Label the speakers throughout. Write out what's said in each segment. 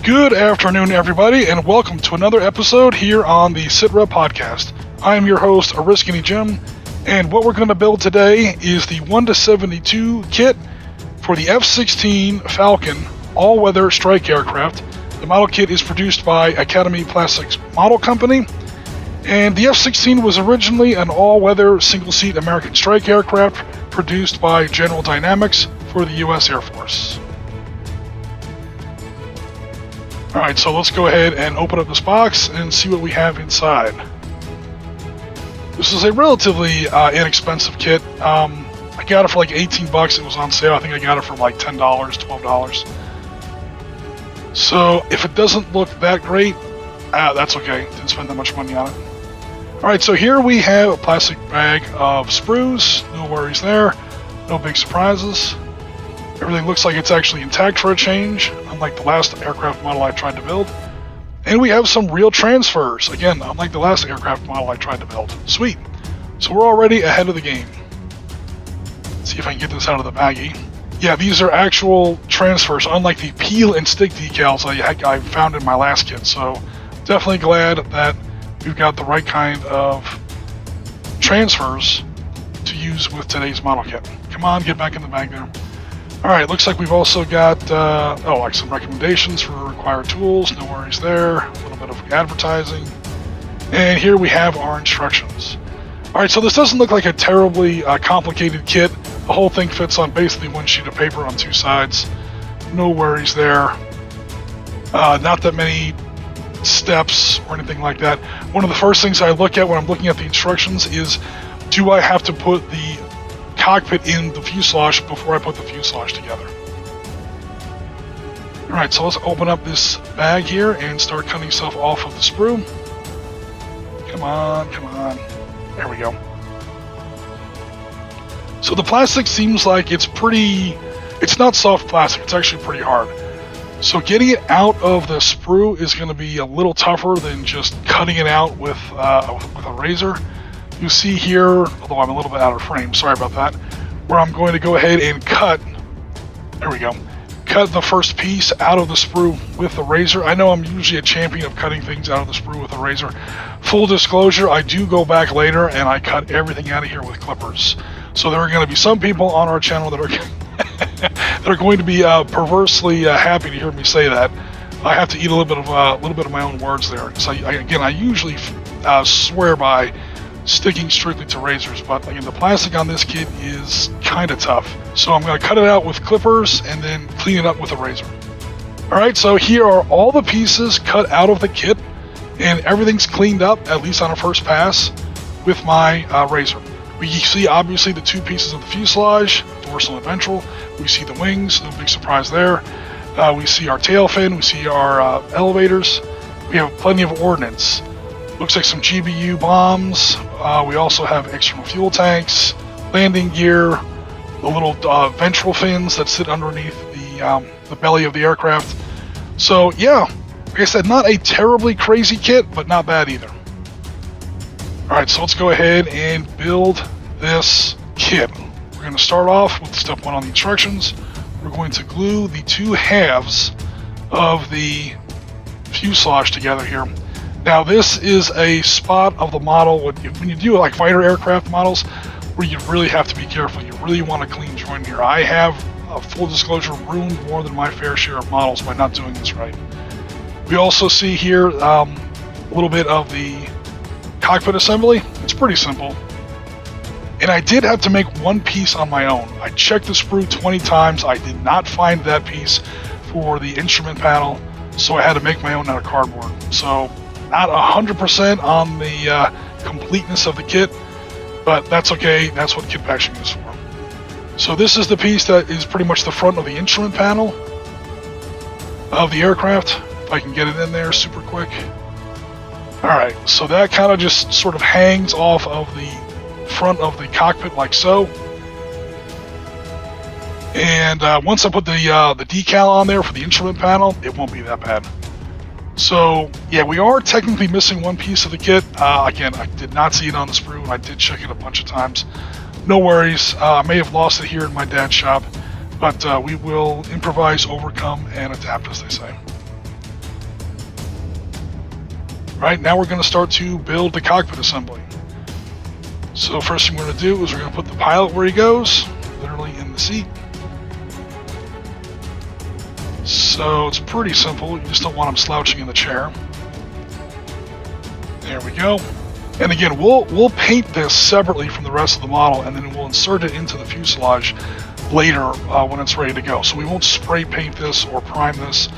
Speaker 1: Good afternoon, everybody, and welcome to another episode here on the Sitrep podcast. I am your host, Ariskany Jim, and what we're going to build today is the 1-72 kit for the F-16 Falcon all-weather strike aircraft. The model kit is produced by Academy Plastics Model Company, and the F-16 was originally an all-weather single-seat American strike aircraft produced by General Dynamics for the U.S. Air Force. Alright, so let's go ahead and open up this box and see what we have inside. This is a relatively inexpensive kit. I got it for like 18 bucks. It was on sale. I think I got it for like $10, $12. So if it doesn't look that great, that's okay. Didn't spend that much money on it. Alright, so here we have a plastic bag of sprues. No worries there. No big surprises. Everything looks like it's actually intact for a change, unlike the last aircraft model I tried to build. And we have some real transfers, again, unlike the last aircraft model I tried to build. Sweet. So we're already ahead of the game. Let's see if I can get this out of the baggie. Yeah, these are actual transfers, unlike the peel and stick decals I found in my last kit. So definitely glad that we've got the right kind of transfers to use with today's model kit. Come on, get back in the bag there. Alright, looks like we've also got like some recommendations for required tools. No worries there. A little bit of advertising. And here we have our instructions. Alright, so this doesn't look like a terribly complicated kit. The whole thing fits on basically one sheet of paper on two sides. No worries there. Not that many steps or anything like that. One of the first things I look at when I'm looking at the instructions is, do I have to put the cockpit in the fuselage before I put the fuselage together? Alright, so let's open up this bag here and start cutting stuff off of the sprue. Come on, come on. There we go. So the plastic seems like it's not soft plastic, it's actually pretty hard. So getting it out of the sprue is going to be a little tougher than just cutting it out with a razor. You see here, although I'm a little bit out of frame, sorry about that, where I'm going to go ahead and cut, there we go, cut the first piece out of the sprue with the razor. I know I'm usually a champion of cutting things out of the sprue with a razor. Full disclosure, I do go back later and I cut everything out of here with clippers. So there are going to be some people on our channel that are that are going to be perversely happy to hear me say that. I have to eat a little bit of my own words there. So I usually swear by sticking strictly to razors, but again, the plastic on this kit is kind of tough. So I'm going to cut it out with clippers and then clean it up with a razor. Alright, so here are all the pieces cut out of the kit, and everything's cleaned up, at least on a first pass, with my razor. We see obviously the two pieces of the fuselage, dorsal and ventral. We see the wings, no big surprise there. We see our tail fin, we see our elevators. We have plenty of ordnance. Looks like some GBU bombs. We also have external fuel tanks, landing gear, the little ventral fins that sit underneath the belly of the aircraft. So yeah, like I said, not a terribly crazy kit, but not bad either. Alright, so let's go ahead and build this kit. We're going to start off with step 1 on the instructions. We're going to glue the two halves of the fuselage together here. Now this is a spot of the model when you do like fighter aircraft models where you really have to be careful. You really want a clean joint here. I have, full disclosure, ruined more than my fair share of models by not doing this right. We also see here a little bit of the cockpit assembly. It's pretty simple. And I did have to make one piece on my own. I checked the sprue 20 times. I did not find that piece for the instrument panel, so I had to make my own out of cardboard. So not 100% on the completeness of the kit, but that's okay. That's what kit patching is for. So this is the piece that is pretty much the front of the instrument panel of the aircraft. If I can get it in there super quick. Alright, so that kind of just sort of hangs off of the front of the cockpit like so. And once I put the decal on there for the instrument panel, it won't be that bad. So yeah, we are technically missing one piece of the kit. Again, I did not see it on the sprue, and I did check it a bunch of times. No worries, I may have lost it here in my dad's shop, but we will improvise, overcome, and adapt, as they say. Right, now we're going to start to build the cockpit assembly. So first thing we're going to do is we're going to put the pilot where he goes, literally in the seat. So it's pretty simple, you just don't want him slouching in the chair. There we go. And again, we'll paint this separately from the rest of the model, and then we'll insert it into the fuselage later when it's ready to go. So we won't spray paint this or prime this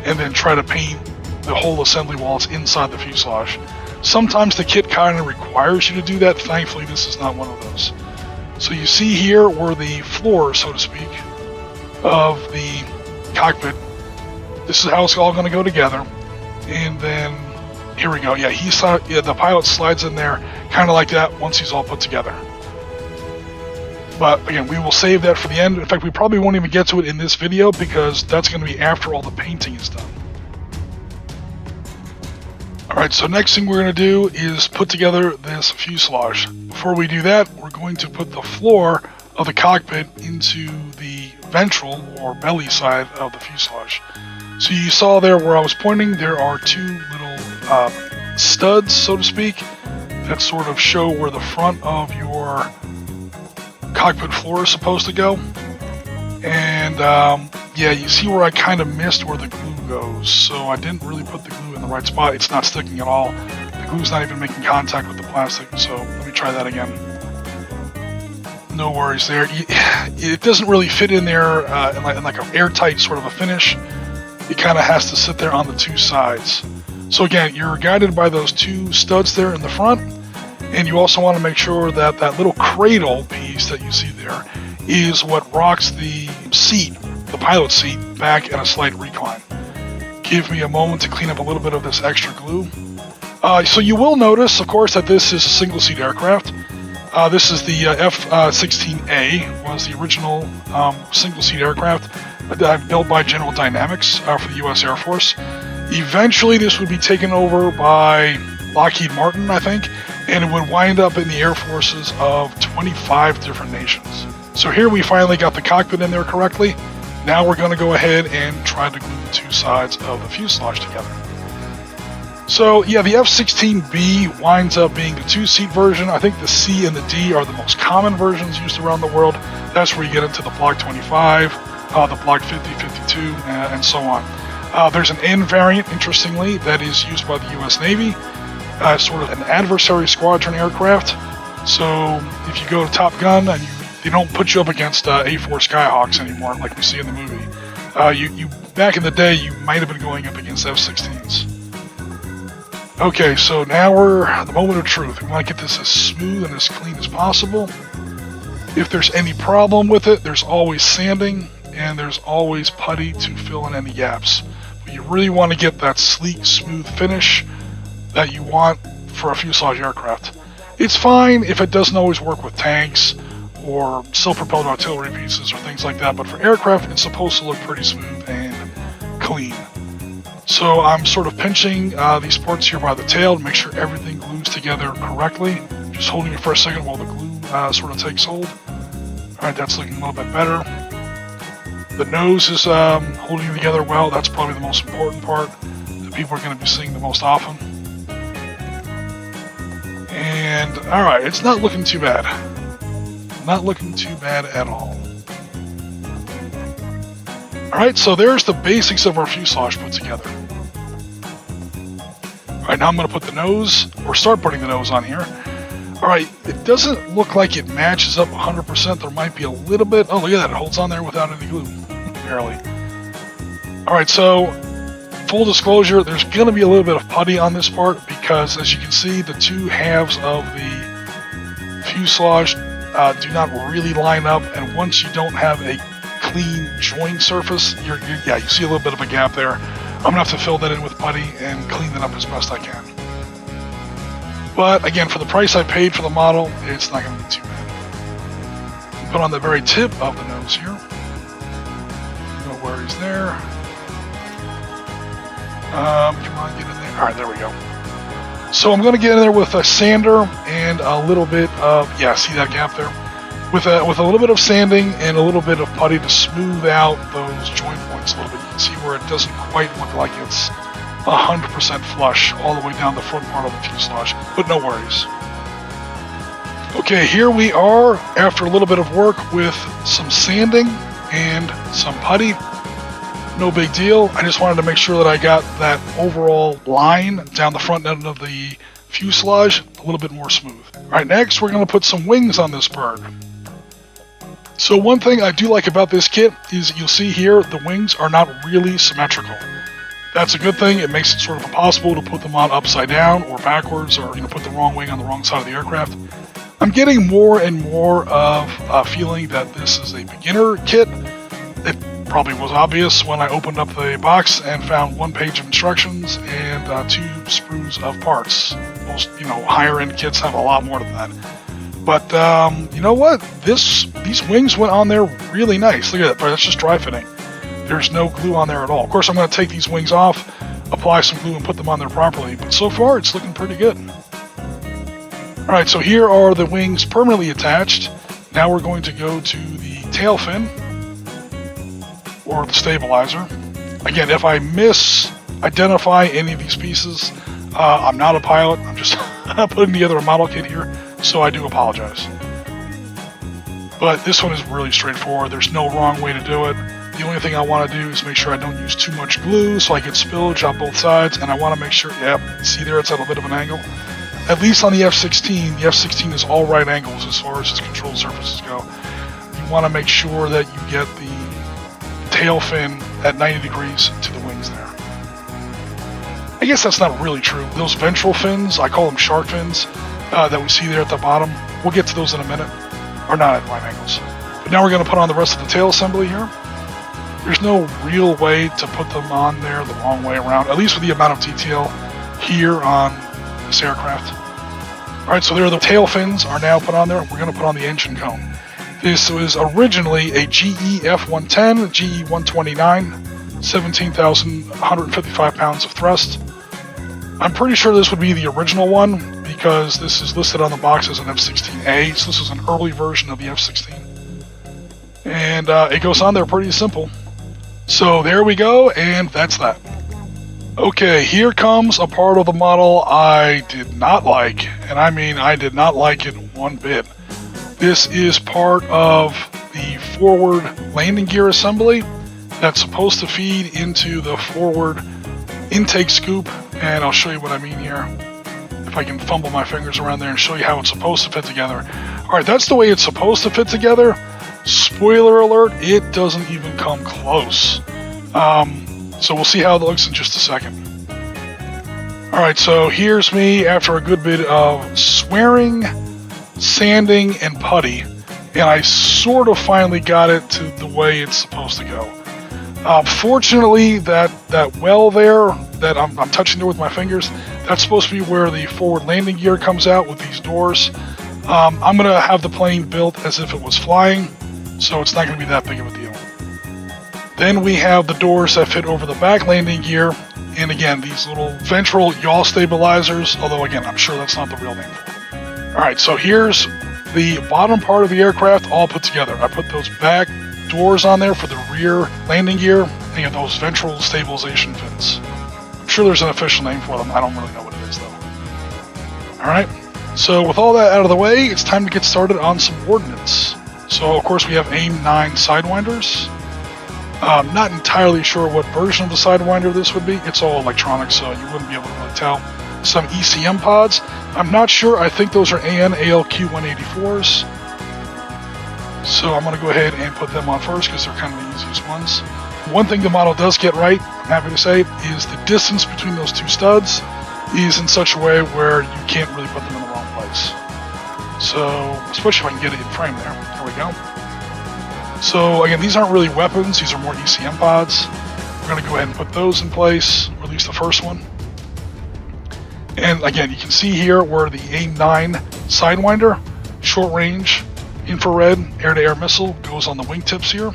Speaker 1: and then try to paint the whole assembly while it's inside the fuselage. Sometimes the kit kind of requires you to do that. Thankfully, this is not one of those. So you see here where the floor, so to speak, of the cockpit. This is how it's all going to go together. And then here we go. Yeah, the pilot slides in there kind of like that once he's all put together. But again, we will save that for the end. In fact, we probably won't even get to it in this video because that's going to be after all the painting is done. Alright, so next thing we're going to do is put together this fuselage. Before we do that, we're going to put the floor of the cockpit into the ventral or belly side of the fuselage. So you saw there where I was pointing, there are two little studs, so to speak, that sort of show where the front of your cockpit floor is supposed to go. And yeah, you see where I kind of missed where the glue goes, so I didn't really put the glue in the right spot. It's not sticking at all. The glue's not even making contact with the plastic, so let me try that again. No worries there. It doesn't really fit in there in like an airtight sort of a finish. It kind of has to sit there on the two sides. So again, you're guided by those two studs there in the front, and you also want to make sure that that little cradle piece that you see there is what rocks the seat, the pilot seat, back at a slight recline. Give me a moment to clean up a little bit of this extra glue. So you will notice, of course, that this is a single-seat aircraft. This is the F-16A, was the original single-seat aircraft built by General Dynamics for the U.S. Air Force. Eventually, this would be taken over by Lockheed Martin, I think, and it would wind up in the air forces of 25 different nations. So here we finally got the cockpit in there correctly. Now we're going to go ahead and try to glue the two sides of the fuselage together. So yeah, the F-16B winds up being the two-seat version. I think the C and the D are the most common versions used around the world. That's where you get into the Block 25, the Block 50, 52, and so on. There's an N variant, interestingly, that is used by the U.S. Navy, sort of an adversary squadron aircraft. So if you go to Top Gun and they don't put you up against A4 Skyhawks anymore, like we see in the movie. You back in the day, you might have been going up against F-16s. Okay, so now we're at the moment of truth. We want to get this as smooth and as clean as possible. If there's any problem with it, there's always sanding, and there's always putty to fill in any gaps. But you really want to get that sleek, smooth finish that you want for a fuselage aircraft. It's fine if it doesn't always work with tanks or self-propelled artillery pieces or things like that, but for aircraft, it's supposed to look pretty smooth and clean. So I'm sort of pinching these parts here by the tail to make sure everything glues together correctly. Just holding it for a second while the glue sort of takes hold. Alright, that's looking a little bit better. The nose is holding together well. That's probably the most important part that people are going to be seeing the most often. And alright, it's not looking too bad. Not looking too bad at all. Alright, so there's the basics of our fuselage put together. Alright, now I'm going to put the nose, or start putting the nose on here. Alright, it doesn't look like it matches up 100%. There might be a little bit. Oh, look at that. It holds on there without any glue. Barely. Alright, so full disclosure, there's going to be a little bit of putty on this part because, as you can see, the two halves of the fuselage do not really line up, and once you don't have a clean join surface, you see a little bit of a gap there. I'm going to have to fill that in with putty and clean that up as best I can. But again, for the price I paid for the model, it's not going to be too bad. Put on the very tip of the nose here. No worries there. Come on, get in there. Alright, there we go. So I'm going to get in there with a sander and a little bit of, see that gap there? With a little bit of sanding and a little bit of putty to smooth out those joint points a little bit. You can see where it doesn't quite look like it's 100% flush all the way down the front part of the fuselage, but no worries. Okay, here we are after a little bit of work with some sanding and some putty. No big deal. I just wanted to make sure that I got that overall line down the front end of the fuselage a little bit more smooth. All right, next we're going to put some wings on this bird. So one thing I do like about this kit is you'll see here the wings are not really symmetrical. That's a good thing. It makes it sort of impossible to put them on upside down or backwards, or put the wrong wing on the wrong side of the aircraft. I'm getting more and more of a feeling that this is a beginner kit. It probably was obvious when I opened up the box and found one page of instructions and 2 sprues of parts. Most higher end kits have a lot more than that. But you know what? These wings went on there really nice. Look at that. That's just dry fitting. There's no glue on there at all. Of course, I'm going to take these wings off, apply some glue, and put them on there properly. But so far, it's looking pretty good. All right, so here are the wings permanently attached. Now we're going to go to the tail fin, or the stabilizer. Again, if I misidentify any of these pieces, I'm not a pilot. I'm just putting together a model kit here, so I do apologize. But this one is really straightforward. There's no wrong way to do it. The only thing I want to do is make sure I don't use too much glue so I get spillage on both sides, and I want to make sure, see there, it's at a bit of an angle. At least on the F-16, the F-16 is all right angles as far as its control surfaces go. You want to make sure that you get the tail fin at 90 degrees to the wings there. I guess that's not really true. Those ventral fins, I call them shark fins, that we see there at the bottom, we'll get to those in a minute, are not at right angles. But now we're going to put on the rest of the tail assembly here. There's no real way to put them on there the wrong way around, at least with the amount of detail here on this aircraft. Alright, so there the tail fins are now put on there. We're going to put on the engine cone. This was originally a GE F-110, GE 129, 17,155 pounds of thrust. I'm pretty sure this would be the original one because this is listed on the box as an F-16A, so this is an early version of the F-16. And it goes on there pretty simple. So there we go, and that's that. Okay, here comes a part of the model I did not like, and I mean I did not like it one bit. This is part of the forward landing gear assembly that's supposed to feed into the forward intake scoop, and I'll show you what I mean here. If I can fumble my fingers around there and show you how it's supposed to fit together. Alright, that's the way it's supposed to fit together. Spoiler alert, it doesn't even come close. So we'll see how it looks in just a second. Alright, so here's me after a good bit of swearing, sanding, and putty, and I sort of finally got it to the way it's supposed to go. Fortunately, that well there that I'm touching there with my fingers, that's supposed to be where the forward landing gear comes out with these doors. I'm going to have the plane built as if it was flying, so it's not going to be that big of a deal. Then we have the doors that fit over the back landing gear, and again, these little ventral yaw stabilizers, although again, I'm sure that's not the real name for them. Alright, so here's the bottom part of the aircraft all put together. I put those back doors on there for the rear landing gear, and those ventral stabilization fins. I'm sure there's an official name for them, I don't really know what it is though. Alright, so with all that out of the way, it's time to get started on some ordnance. So of course we have AIM-9 Sidewinders. I'm not entirely sure what version of the Sidewinder this would be. It's all electronic, so you wouldn't be able to really tell. Some ECM pods. I'm not sure. I think those are AN ALQ 184s. So I'm going to go ahead and put them on first because they're kind of the easiest ones. One thing the model does get right, I'm happy to say, is the distance between those two studs is in such a way where you can't really put them in the wrong place. So, especially if I can get it in frame there. There we go. So again, these aren't really weapons, these are more ECM pods. We're going to go ahead and put those in place, or at least the first one. And again, you can see here where the AIM-9 Sidewinder, short range, infrared, air-to-air missile goes on the wingtips here.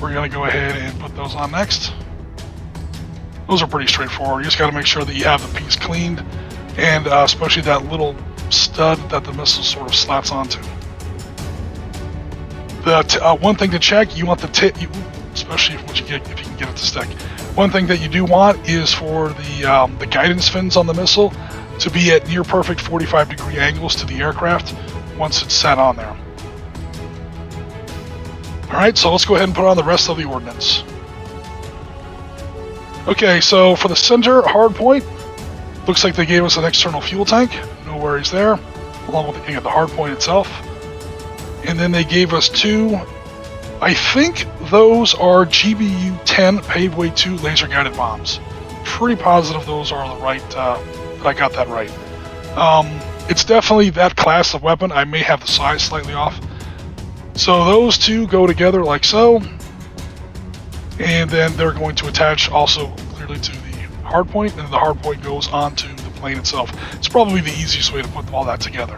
Speaker 1: We're going to go ahead and put those on next. Those are pretty straightforward. You just got to make sure that you have the piece cleaned, and especially that little stud that the missile sort of slaps onto. One thing to check, you want the tip. especially if you can get it to stick. One thing that you do want is for the guidance fins on the missile to be at near perfect 45-degree angles to the aircraft once it's set on there. Alright, so let's go ahead and put on the rest of the ordnance. Okay, so for the center hard point, looks like they gave us an external fuel tank. No worries there, along with the hard point itself. And then they gave us two, I think those are GBU-10 Paveway 2 laser-guided bombs. Pretty positive those are the right, I got that right. It's definitely that class of weapon. I may have the size slightly off. So those two go together like so. And then they're going to attach also clearly to the hard point, and the hard point goes onto the plane itself. It's probably the easiest way to put all that together,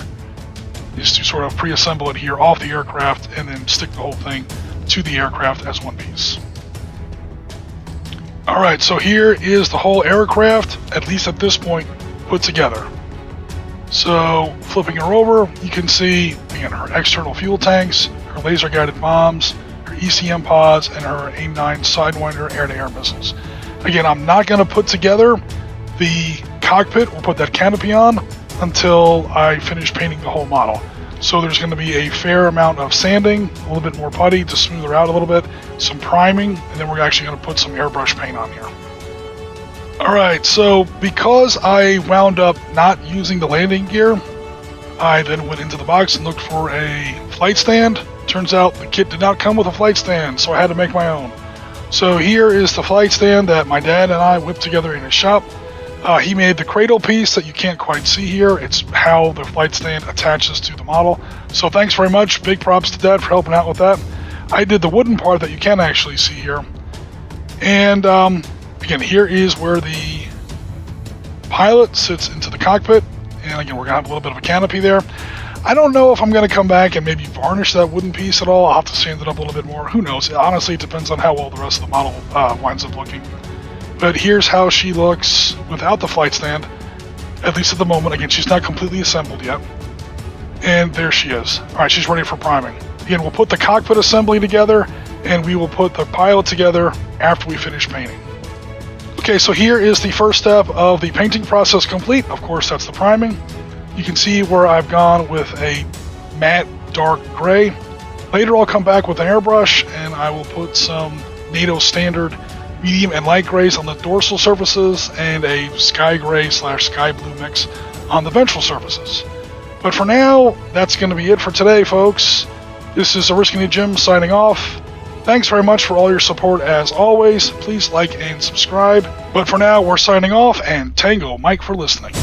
Speaker 1: is to sort of pre-assemble it here off the aircraft and then stick the whole thing to the aircraft as one piece. Alright, so here is the whole aircraft, at least at this point, put together. So, flipping her over, you can see, again, her external fuel tanks, her laser-guided bombs, her ECM pods, and her AIM-9 Sidewinder air-to-air missiles. Again, I'm not going to put together the cockpit or put that canopy on until I finish painting the whole model. So there's going to be a fair amount of sanding, a little bit more putty to smooth her out a little bit, some priming, and then we're actually going to put some airbrush paint on here. Alright, so because I wound up not using the landing gear, I then went into the box and looked for a flight stand. Turns out the kit did not come with a flight stand, so I had to make my own. So here is the flight stand that my dad and I whipped together in his shop. He made the cradle piece that you can't quite see here. It's how the flight stand attaches to the model. So thanks very much. Big props to Dad for helping out with that. I did the wooden part that you can actually see here. And again, here is where the pilot sits into the cockpit. And again, we're going to have a little bit of a canopy there. I don't know if I'm going to come back and maybe varnish that wooden piece at all. I'll have to sand it up a little bit more. Who knows? Honestly, it depends on how well the rest of the model winds up looking. But here's how she looks without the flight stand, at least at the moment. Again, she's not completely assembled yet. And there she is. Alright, she's ready for priming. Again, we'll put the cockpit assembly together, and we will put the pilot together after we finish painting. Okay, so here is the first step of the painting process complete. Of course, that's the priming. You can see where I've gone with a matte dark gray. Later I'll come back with an airbrush, and I will put some NATO standard medium and light grays on the dorsal surfaces and a sky gray / sky blue mix on the ventral surfaces. But for now, that's going to be it for today, folks. This is Risky Jim signing off. Thanks very much for all your support as always. Please like and subscribe. But for now, we're signing off, and Tango Mike for listening.